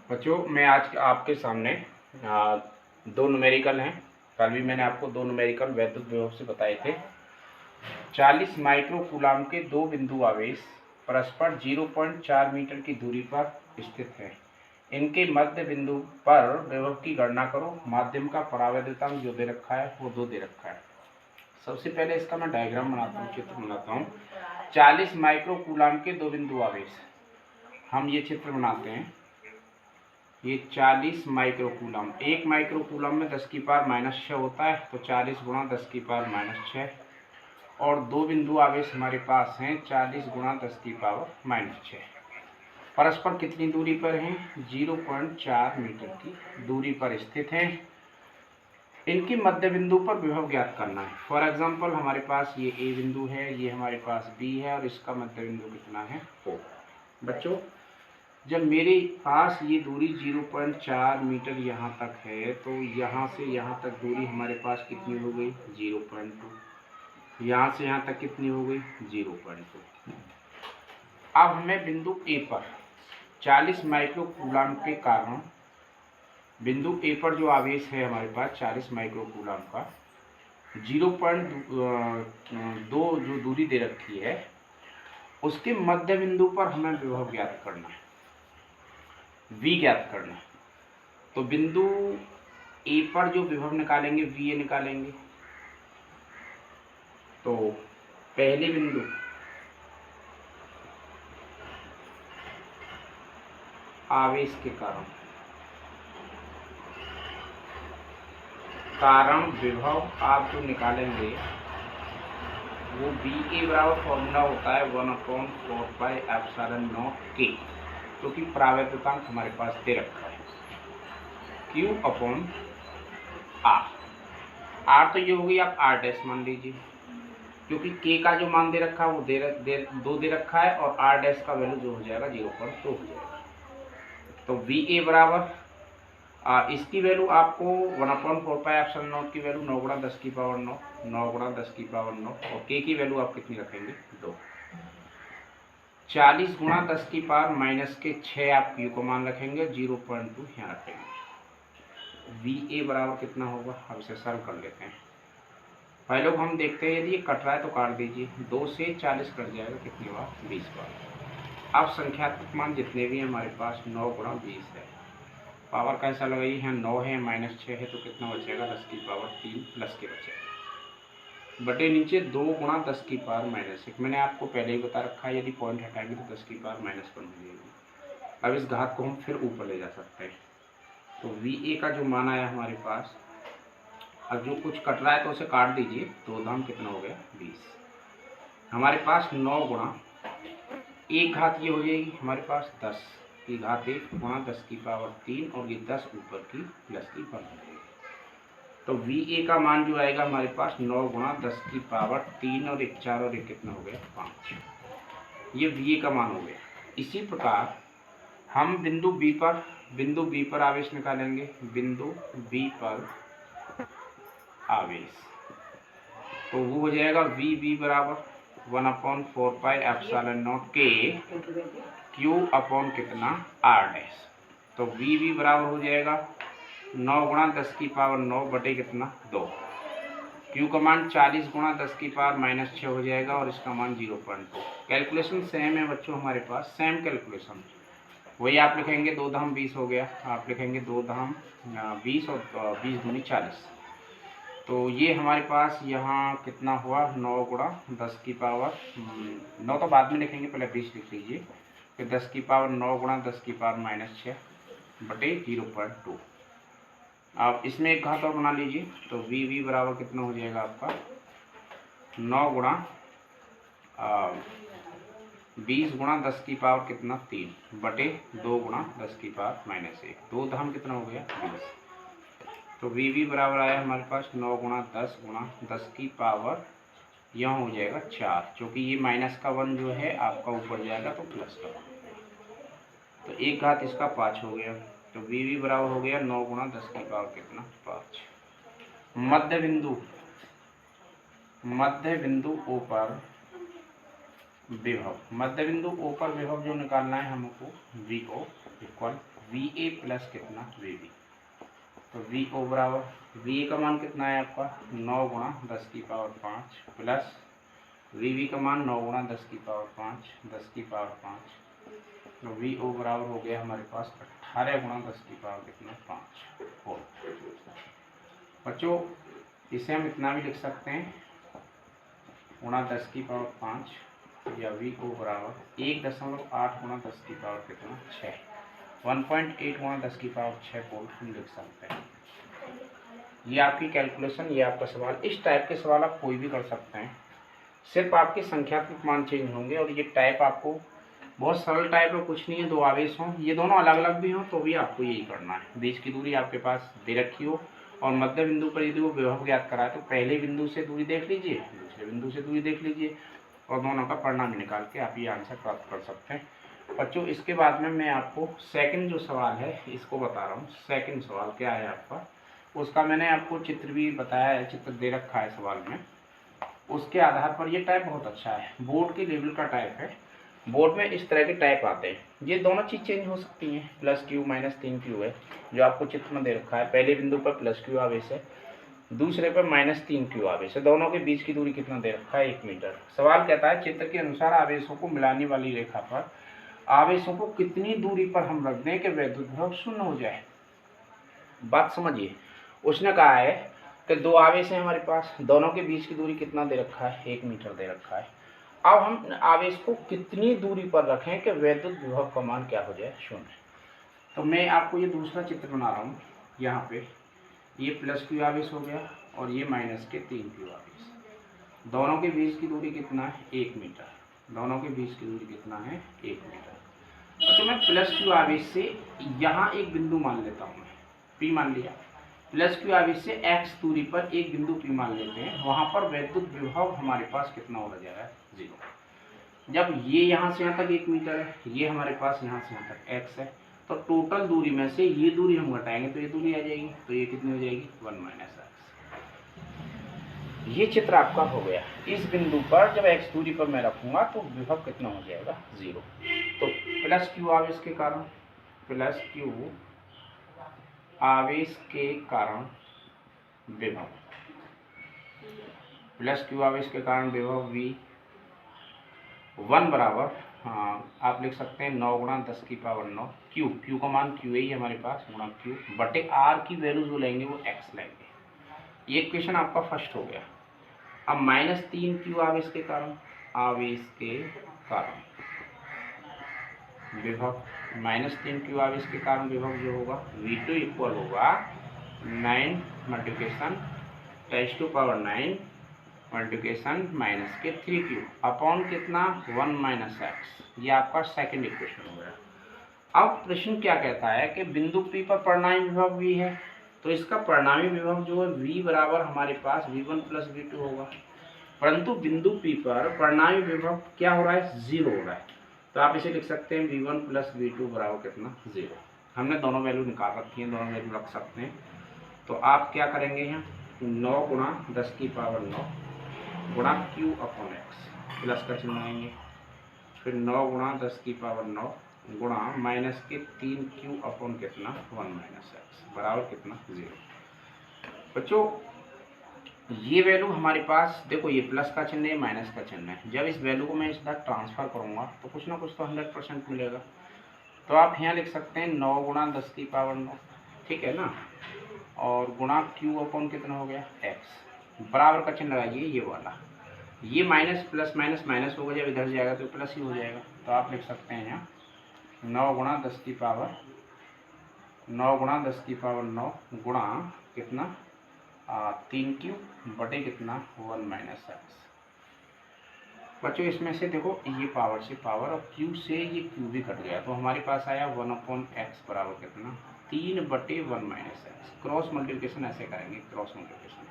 बच्चों मैं आज आपके सामने दो न्यूमेरिकल हैं। कल भी मैंने आपको दो न्यूमेरिकल वैद्युत विभव से बताए थे। 40 माइक्रो कूलाम के दो बिंदु आवेश परस्पर 0.4 मीटर की दूरी पर स्थित हैं। इनके मध्य बिंदु पर विभव की गणना करो। माध्यम का परावैद्युतांक जो दे रखा है वो 2 दे रखा है। सबसे पहले इसका मैं डायग्राम बनाता हूँ, चित्र बनाता हूँ। 40 माइक्रो कूलाम के दो बिंदु आवेश, हम ये चित्र बनाते हैं। ये 40 माइक्रो कूलम, एक माइक्रो कूलम में 10 की पावर -6 होता है, तो 40 गुणा 10 की पावर -6। और दो बिंदु आवेश हमारे पास हैं 40 गुणा 10 की पावर -6। परस्पर कितनी दूरी पर हैं? 0.4 मीटर की दूरी पर स्थित हैं। इनकी मध्य बिंदु पर विभव ज्ञात करना है। फॉर एग्जाम्पल हमारे पास ये ए बिंदु है, ये हमारे पास बी है और इसका मध्य बिंदु कितना है? 4। बच्चों जब मेरे पास ये दूरी 0.4 मीटर यहाँ तक है, तो यहाँ से यहाँ तक दूरी हमारे पास कितनी हो गई? 0.2। यहाँ से यहाँ तक कितनी हो गई? 0.2। अब हमें बिंदु ए पर 40 माइक्रो कूलाम के कारण बिंदु ए पर जो आवेश है हमारे पास 40 माइक्रो कूलाम का 0.2 जो दूरी दे रखी है, उसके मध्य बिंदु पर हमें विभव ज्ञात करना है, V ज्ञात करना है। तो बिंदु ए पर जो विभव निकालेंगे VA निकालेंगे। तो पहले बिंदु आवेश के कारण विभव आप जो निकालेंगे वो VA बराबर फॉर्मूला होता है 1/4πε0 K, क्योंकि परावैद्युतांक हमारे पास दे रखा है Q/R। R तो ये हो गई, आप R डैश मान लीजिए, क्योंकि K का जो मान दे रखा है वो 2 दे रखा है और R डैश का वैल्यू जो हो जाएगा 0.2 हो जाएगा। तो VA बराबर इसकी वैल्यू आपको 1/4πε0 की वैल्यू 9 गुणा 10 की पावर 9, 9 गुणा 10 की पावर 9, और K की वैल्यू आप कितनी रखेंगे? 2। 40 गुणा 10 की पावर -6 आप Q को मान रखेंगे, 0.2 यहाँ रखेंगे। VA बराबर कितना होगा? अब इसे सरल कर लेते हैं। पहले हम देखते हैं, यदि ये कट रहा है तो काट दीजिए। 2 से 40 कट जाएगा, कितनी बार? 20 बार। अब संख्यात्मक मान जितने भी हैं हमारे पास 9 गुणा 20 है। पावर कैसा लगाइए? यहाँ 9 है, -6 है, तो कितना बचेगा? 10 की पावर 3 प्लस के बचेगा, बटे नीचे 2 गुणा 10 की पावर -1। मैंने आपको पहले ही बता रखा है, यदि पॉइंट हटाएंगे तो 10 की पावर -1 हो जाएगी। अब इस घात को हम फिर ऊपर ले जा सकते हैं। तो VA का जो मान आया हमारे पास, अब जो कुछ कट रहा है तो उसे काट दीजिए। 2 दाम कितना हो गया? 20। हमारे पास 9 गुणा एक घात ये हो जाएगी हमारे पास 10 की घात 1 गुणा 10 की पावर 3, और ये 10 ऊपर की प्लस की बन जाएगी। तो VA का मान जो आएगा हमारे पास 9 गुणा 10 की पावर 3 और 1 4 और 1 कितना हो गया? 5। ये VA का मान हो गया। इसी प्रकार हम बिंदु B पर आवेश निकालेंगे। बिंदु B पर आवेश, तो वो हो जाएगा VB बराबर 1/4πε0 K Q अपॉन कितना? R dash. तो VB बराबर हो जाएगा 9 गुणा 10 की पावर 9 बटे कितना? 2। Q का मान 40 गुणा 10 की पावर -6 हो जाएगा और इसका मान 0.2। कैलकुलेशन सेम है बच्चों हमारे पास, सेम कैलकुलेशन। वही आप लिखेंगे 2 धाम 20 हो गया, आप लिखेंगे 2 धाम 20 और 20 दूनी 40। तो ये हमारे पास यहाँ कितना हुआ? 9 गुणा 10 की पावर 9 तो बाद में लिखेंगे, पहले 20 लिख लीजिए। फिर 10 की पावर 9 गुणा 10 की पावर -6 बटे 0.2। अब इसमें एक घात और बना लीजिए। तो VB बराबर कितना हो जाएगा आपका? 9 गुणा 20 गुणा 10 की पावर कितना? 3 बटे 2 गुणा 10 की पावर -1। 2 धाम कितना हो गया? 20। तो VB बराबर आया हमारे पास 9 गुणा 10 की पावर, यहाँ हो जाएगा 4, क्योंकि ये माइनस का 1 जो है आपका ऊपर जाएगा तो प्लस का 1, तो एक घात इसका 5 हो गया। तो VB बराबर हो गया 9 गुणा 10 की पावर कितना? 5। मध्य बिंदु O पर विभव, जो निकालना है हमको VO equal V A plus कितना वी बी। तो वी ओ बराबर वी ए का मान कितना है आपका 9 गुणा 10 की पावर 5 प्लस वी बी का मान 9 गुणा 10 की पावर 5 10 की पावर 5। तो वी ओ बराबर हो गया हमारे पास 18 गुणा 10 की पावर कितना 5 वोल्ट। बच्चों इसे हम इतना भी लिख सकते हैं गुणा 10 की पावर 5 या वी ओ बराबर 1.8 गुणा 10 की पावर कितना 6 1.8 गुणा 10 की पावर 6 वोल्ट हम लिख सकते हैं। ये आपकी कैलकुलेशन, ये आपका सवाल। इस टाइप के सवाल आप कोई भी कर सकते हैं, सिर्फ आपके संख्यात्मक मान चेंज होंगे। और ये टाइप आपको बहुत सरल टाइप है, कुछ नहीं है। दो आवेश हों, ये दोनों अलग अलग भी हों तो भी आपको यही करना है। बीच की दूरी आपके पास दे रखी हो और मध्य बिंदु पर यदि वो विभव ज्ञात कराए तो पहले बिंदु से दूरी देख लीजिए, दूसरे बिंदु से दूरी देख लीजिए और दोनों का परिणाम निकाल के आप ये आंसर प्राप्त कर सकते हैं। बच्चों इसके बाद में मैं आपको सेकंड जो सवाल है इसको बता रहा हूँ। सेकंड सवाल क्या है आपका, उसका मैंने आपको चित्र भी बताया है, चित्र दे रखा है सवाल में। उसके आधार पर ये टाइप बहुत अच्छा है, बोर्ड के लेवल का टाइप है। बोर्ड में इस तरह के टाइप आते हैं। ये दोनों चीज़ चेंज हो सकती हैं, प्लस क्यू माइनस 3 क्यू है जो आपको चित्र में दे रखा है। पहले बिंदु पर प्लस क्यू आवेश है, दूसरे पर माइनस 3 क्यू आवेश है। दोनों के बीच की दूरी कितना दे रखा है 1 मीटर। सवाल कहता है चित्र के अनुसार आवेशों को मिलाने वाली रेखा पर आवेशों को कितनी दूरी पर हम रख दें कि वैद्युत विभव शून्य हो जाए। बात समझिए, उसने कहा है कि दो आवेश हैं हमारे पास, दोनों के बीच की दूरी कितना दे रखा है 1 मीटर दे रखा है। अब हम आवेश को कितनी दूरी पर रखें कि वैद्युत विभव का मान क्या हो जाए शून्य। तो मैं आपको ये दूसरा चित्र बना रहा हूँ। यहाँ पे ये प्लस क्यू आवेश हो गया और ये माइनस के 3 क्यू आवेश। दोनों के बीच की दूरी कितना है 1 मीटर। दोनों के बीच की दूरी कितना है 1 मीटर। तो मैं प्लस क्यू आवेश से यहाँ एक बिंदु मान लेता हूँ, मैं पी मान लिया। प्लस क्यू आवेश से x दूरी पर एक बिंदु P मान लेते हैं। वहां पर वैद्युत विभव हमारे पास कितना हो जाएगा 0। जब ये यहाँ से यहाँ तक 1 मीटर है, ये हमारे पास यहाँ से यहाँ तक x है, तो टोटल दूरी में से ये दूरी हम घटाएंगे तो ये दूरी आ जाएगी। तो ये कितनी हो जाएगी 1 माइनस x। ये चित्र आपका हो गया। इस बिंदु पर जब x दूरी पर मैं रखूंगा तो विभव कितना हो जाएगा 0। तो प्लस क्यू आवेश के कारण, प्लस क्यू आवेश के कारण विभव, प्लस क्यू आवेश के कारण विभव V1 बराबर आप लिख सकते हैं 9 गुणा 10 की पावर 9 क्यू। क्यू का मान क्यू ही हमारे पास गुणा क्यू बटे आर की वैल्यू जो लेंगे वो x लेंगे। ये क्वेश्चन आपका फर्स्ट हो गया। अब माइनस 3 क्यू आवेश के कारण, आवेश के कारण विभव, माइनस 3 क्यू आवेश के कारण विभव जो होगा V2 इक्वल होगा 9 multiplication 10 to power 9 multiplication minus के 3 क्यू अपॉन कितना 1 माइनस एक्स। ये आपका सेकंड इक्वेशन हो गया। अब प्रश्न क्या कहता है कि बिंदु P पर परिणामी विभव V है, तो इसका परिणामी विभव जो है V बराबर हमारे पास V1 प्लस V2 होगा। परंतु बिंदु P पर परिणामी विभव क्या हो रहा है 0 हो रहा है। तो आप इसे लिख सकते हैं V1 प्लस V2 बराबर कितना 0। हमने दोनों वैल्यू निकाल रखी है, दोनों वैल्यू रख सकते हैं। तो आप क्या करेंगे यहाँ 9 गुणा 10 की पावर 9 गुणा क्यू अपॉन एक्स, प्लस का चिन्ह आएंगे, फिर 9 गुणा 10 की पावर 9 गुणा माइनस के 3 क्यू अपॉन कितना 1 माइनस एक्स बराबर कितना 0। बच्चों ये वैल्यू हमारे पास देखो, ये प्लस का चिन्ह है, माइनस का चिन्ह है। जब इस वैल्यू को मैं इस तरह ट्रांसफर करूँगा तो कुछ ना कुछ तो 100% मिलेगा। तो आप यहाँ लिख सकते हैं 9 गुणा 10 की पावर 9, ठीक है ना, और गुणा क्यू अपॉन कितना हो गया x बराबर का चिन्ह लगाइए ये वाला। ये माइनस प्लस माइनस माइनस होगा, जब इधर जाएगा तो प्लस ही हो जाएगा। तो आप लिख सकते हैं यहाँ 9 गुणा 10 की पावर 9 गुणा कितना 3 क्यू बटे कितना 1 माइनस एक्स। बच्चों इसमें से देखो ये पावर से पावर और क्यू से ये क्यू भी कट गया, तो हमारे पास आया 1 अपॉन एक्स बराबर कितना 3 बटे 1 माइनस एक्स। क्रॉस मल्टीप्लिकेशन ऐसे करेंगे, क्रॉस मल्टीप्लिकेशन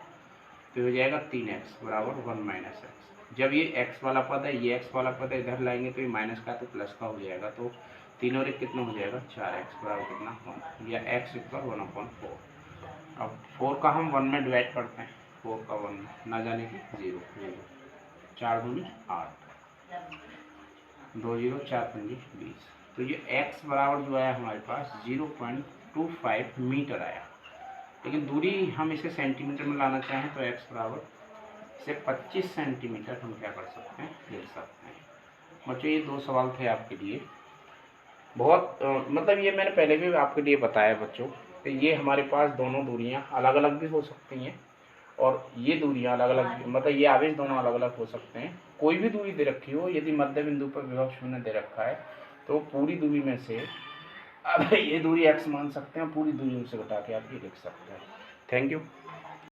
तो हो जाएगा 3x बराबर 1 माइनस एक्स। जब ये x वाला पद है, ये x वाला पद है, इधर लाएंगे तो ये माइनस का तो प्लस का हो जाएगा। तो 3 और 1 कितना हो जाएगा 4x बराबर कितना 1, या x इक्वल 1 अपॉन 4। अब 4 का हम 1 में डिवाइड करते हैं, 4 का 1 में ना जाने की 0 0, 4 दूनी 8, 2 0 4 पंजी 20। तो ये x बराबर जो आया हमारे पास 0.25 मीटर आया। लेकिन दूरी हम इसे सेंटीमीटर में लाना चाहें तो x बराबर से 25 सेंटीमीटर हम क्या कर सकते हैं, लिख सकते हैं। बच्चों ये 2 सवाल थे आपके लिए। बहुत मतलब ये मैंने पहले भी आपके लिए बताया बच्चों, तो ये हमारे पास दोनों दूरियां अलग अलग भी हो सकती हैं और ये दूरियां अलग अलग, मतलब ये आवेश दोनों अलग अलग हो सकते हैं। कोई भी दूरी दे रखी हो, यदि मध्य बिंदु पर विभव 0 दे रखा है तो पूरी दूरी में से अब ये दूरी x मान सकते हैं, पूरी दूरी उनसे घटा के आप ये लिख सकते हैं। Thank you.